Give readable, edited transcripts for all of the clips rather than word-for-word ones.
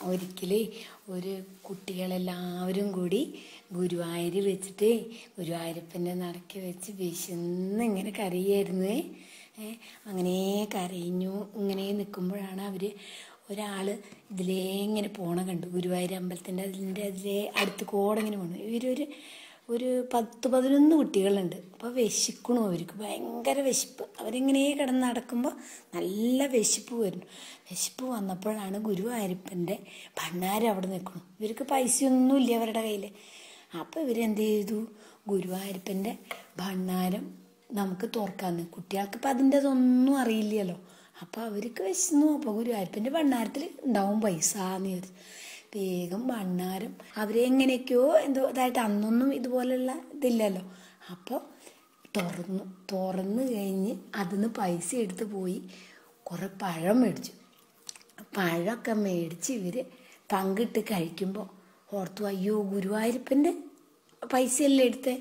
ഒരിക്കലേ ഒരു കുട്ടികളെല്ലാവരും കൂടി ഗുരുവായൂർ വെച്ചിട്ട് ഗുരുവായൂരപ്പൻ്റെ നടക്ക് വെച്ച് വിശന്ന് ഇങ്ങനെ കരയായിരുന്നേ. അങ്ങനെ കരഞ്ഞു ഇങ്ങനെ നിൽക്കുമ്പോഴാണ് ഒരാൾ ഇതിലേ ഇങ്ങനെ പോണ കണ്ടു. ഗുരുവായൂർ അമ്പലത്തിൻ്റെ അതിലേ അടുത്ത് കൂടെ ഇങ്ങനെ പോണു. ഒരു 10-11 കുട്ടികളുണ്ട്. അപ്പോൾ വിശക്കണു, അവർക്ക് ഭയങ്കര വിശപ്പ്. അവരിങ്ങനെ കിടന്ന് നടക്കുമ്പോൾ നല്ല വിശപ്പ് വരുന്നു. വിശപ്പ് വന്നപ്പോഴാണ് ഗുരുവായൂരപ്പൻ്റെ ഭണ്ണാരം അവിടെ നിൽക്കണം. ഇവർക്ക് പൈസയൊന്നുമില്ല അവരുടെ കയ്യിൽ. അപ്പോൾ ഇവരെന്ത് ചെയ്തു, ഗുരുവായൂരപ്പൻ്റെ ഭണ്ണാരം നമുക്ക് തുറക്കാമെന്ന്. കുട്ടികൾക്കിപ്പോൾ അതിൻ്റെ അതൊന്നും അറിയില്ലല്ലോ. അപ്പോൾ അവർക്ക് വിശന്നു. അപ്പോൾ ഗുരുവായൂരപ്പൻ്റെ ഭണ്ണാരത്തിൽ ഉണ്ടാവും പൈസ എന്ന് വിചാരിച്ചു. വേഗം ഭണ്ണാരം അവരെങ്ങനെയൊക്കെയോ എന്തോ ഇതായിട്ട്, അന്നൊന്നും ഇതുപോലുള്ള ഇതില്ലല്ലോ. അപ്പോൾ തുറന്ന് കഴിഞ്ഞ് അതിന് പൈസ എടുത്ത് പോയി കുറേ പഴം മേടിച്ചു. പഴമൊക്കെ മേടിച്ച് ഇവർ പങ്കിട്ട് കഴിക്കുമ്പോൾ ഓർത്തു, അയ്യോ ഗുരുവായൂരപ്പൻ്റെ പൈസയല്ലേ എടുത്തേ,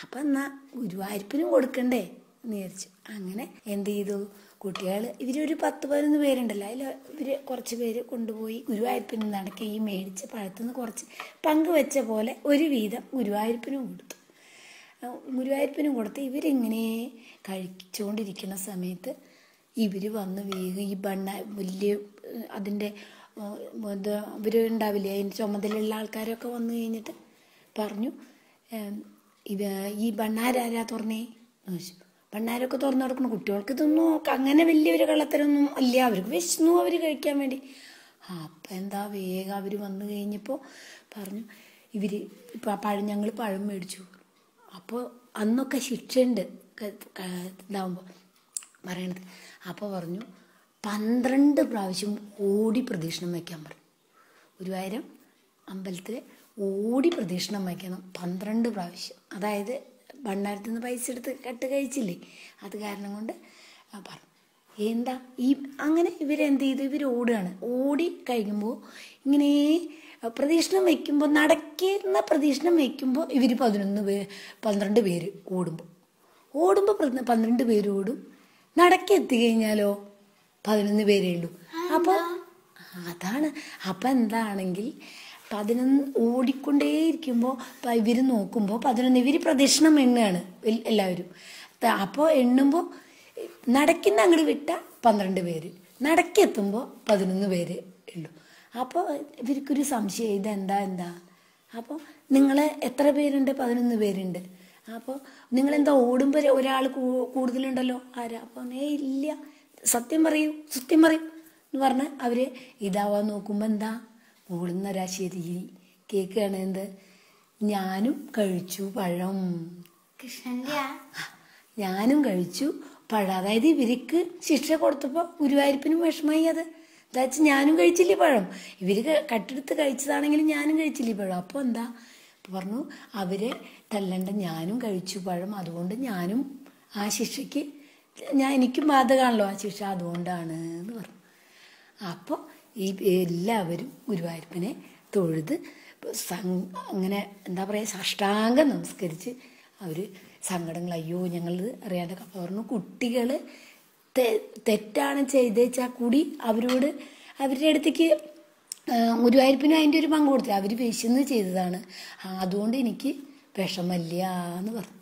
അപ്പം എന്നാൽ ഗുരുവായൂരപ്പനും കൊടുക്കണ്ടേ എന്ന് വിചാരിച്ചു. അങ്ങനെ എന്ത് ചെയ്തു, കുട്ടികൾ ഇവരൊരു 10-11 പേരുണ്ടല്ലോ, അതിൽ ഇവർ കുറച്ച് പേര് കൊണ്ടുപോയി ഗുരുവായൂരപ്പന് നടക്കി ഈ മേടിച്ച പഴത്തുനിന്ന് കുറച്ച് പങ്കുവെച്ച പോലെ ഒരു വീതം ഗുരുവായൂരപ്പനും കൊടുത്തു. ഇവരിങ്ങനെ കഴിച്ചുകൊണ്ടിരിക്കുന്ന സമയത്ത് ഇവർ വന്ന് വേഗം ഈ വലിയ അതിൻ്റെ ഇവരുണ്ടാവില്ലേ അതിൻ്റെ ചുമതലയുള്ള ആൾക്കാരൊക്കെ വന്നു കഴിഞ്ഞിട്ട് പറഞ്ഞു, ഈ ഭണ്ണാരാരാ തുറന്നേ എന്ന് ചോദിച്ചു. ഭണ്ണാരമൊക്കെ തുറന്നു കൊടുക്കണം. കുട്ടികൾക്ക് ഇതൊന്നും അങ്ങനെ വലിയൊരു കള്ളത്തരമൊന്നും ഇല്ല, അവർക്ക് വിശന്നു അവർ കഴിക്കാൻ വേണ്ടി. അപ്പം എന്താ വേഗം അവർ വന്നു കഴിഞ്ഞപ്പോൾ പറഞ്ഞു, ഇപ്പം ഞങ്ങൾ പഴം മേടിച്ചു. അപ്പോൾ അന്നൊക്കെ ശിക്ഷയുണ്ട് ഇതാവുമ്പോൾ പറയണത്. അപ്പോൾ പറഞ്ഞു 12 പ്രാവശ്യം ഓടി പ്രദക്ഷിണം വയ്ക്കാൻ പറഞ്ഞു. ഗുരുവായൂരം അമ്പലത്തിൽ ഓടി പ്രദക്ഷിണം വയ്ക്കണം 12 പ്രാവശ്യം. അതായത് ഭണ്ണാരത്തിൽ നിന്ന് പൈസ എടുത്ത് കട്ട് കഴിച്ചില്ലേ, അത് കാരണം കൊണ്ട് പറഞ്ഞു. എന്താ അങ്ങനെ ഇവരെന്ത് ചെയ്തു, ഇവർ ഓടുകയാണ്. ഓടി കഴിയുമ്പോൾ ഇങ്ങനെ പ്രദക്ഷിണം വയ്ക്കുമ്പോൾ, നടക്കുന്ന പ്രദക്ഷിണം വയ്ക്കുമ്പോൾ ഇവർ 12 പേര് ഓടുമ്പോൾ 12 പേര് ഓടും. നടക്കെത്തി കഴിഞ്ഞാലോ 11 പേരേ ഉള്ളൂ. അപ്പോൾ അതാണ്. അപ്പം എന്താണെങ്കിൽ 11 ഓടിക്കൊണ്ടേയിരിക്കുമ്പോൾ ഇവർ നോക്കുമ്പോൾ 11 ഇവർ പ്രദക്ഷിണം എണ്ണുകയാണ് എല്ലാവരും. അപ്പോൾ എണ്ണുമ്പോൾ നടക്കുന്ന അങ്ങോട്ട് വിട്ട 12 പേര്, നടക്കെത്തുമ്പോൾ 11 പേര് ഉള്ളൂ. അപ്പോൾ ഇവർക്കൊരു സംശയം, ഇതെന്താ. അപ്പോൾ നിങ്ങൾ എത്ര പേരുണ്ട്? 11 പേരുണ്ട്. അപ്പോൾ നിങ്ങളെന്താ ഓടുമ്പോൾ ഒരാൾ കൂടുതലുണ്ടല്ലോ, ആരാ? അപ്പോൾ ഇല്ല, സത്യം പറയൂ എന്ന് പറഞ്ഞ് അവർ ഇതാവാൻ നോക്കുമ്പോൾ എന്താ ഓടുന്നൊരാ ശരി കേൾക്കുകയാണ്. എന്ത്? ഞാനും കഴിച്ചു പഴം. ഞാനും കഴിച്ചു പഴം. അതായത് ഇവർക്ക് ശിക്ഷ കൊടുത്തപ്പോൾ ഗുരുവായൂരപ്പനും വിഷമമായി. അത് എന്താ ഞാനും കഴിച്ചില്ലേ പഴം, ഇവർ കട്ടെടുത്ത് കഴിച്ചതാണെങ്കിലും ഞാനും കഴിച്ചില്ലേ പഴം. അപ്പോൾ എന്താ പറഞ്ഞു, അവരെ തല്ലണ്ട, ഞാനും കഴിച്ചു പഴം, അതുകൊണ്ട് ഞാനും ആ ശിക്ഷയ്ക്ക് എനിക്കും ബാധകമാണല്ലോ ആ ശിക്ഷ, അതുകൊണ്ടാണ് എന്ന് പറഞ്ഞു. അപ്പോൾ എല്ലാവരും ഗുരുവായൂരപ്പനെ തൊഴുത് അങ്ങനെ എന്താ പറയുക സാഷ്ടാംഗം നമസ്കരിച്ച് അവർ സങ്കടങ്ങൾ, അയ്യോ ഞങ്ങൾ അറിയാണ്ടൊക്കെ പറഞ്ഞു. കുട്ടികൾ തെറ്റാണ് ചെയ്തേച്ചാൽ കൂടി അവരുടെ അടുത്തേക്ക് ഗുരുവായൂരപ്പനും അതിൻ്റെ ഒരു പങ്ക് കൊടുത്തില്ല. അവർ വിശന്ന് ചെയ്തതാണ്, അതുകൊണ്ട് എനിക്ക് വിഷമല്ല എന്ന് പറഞ്ഞു.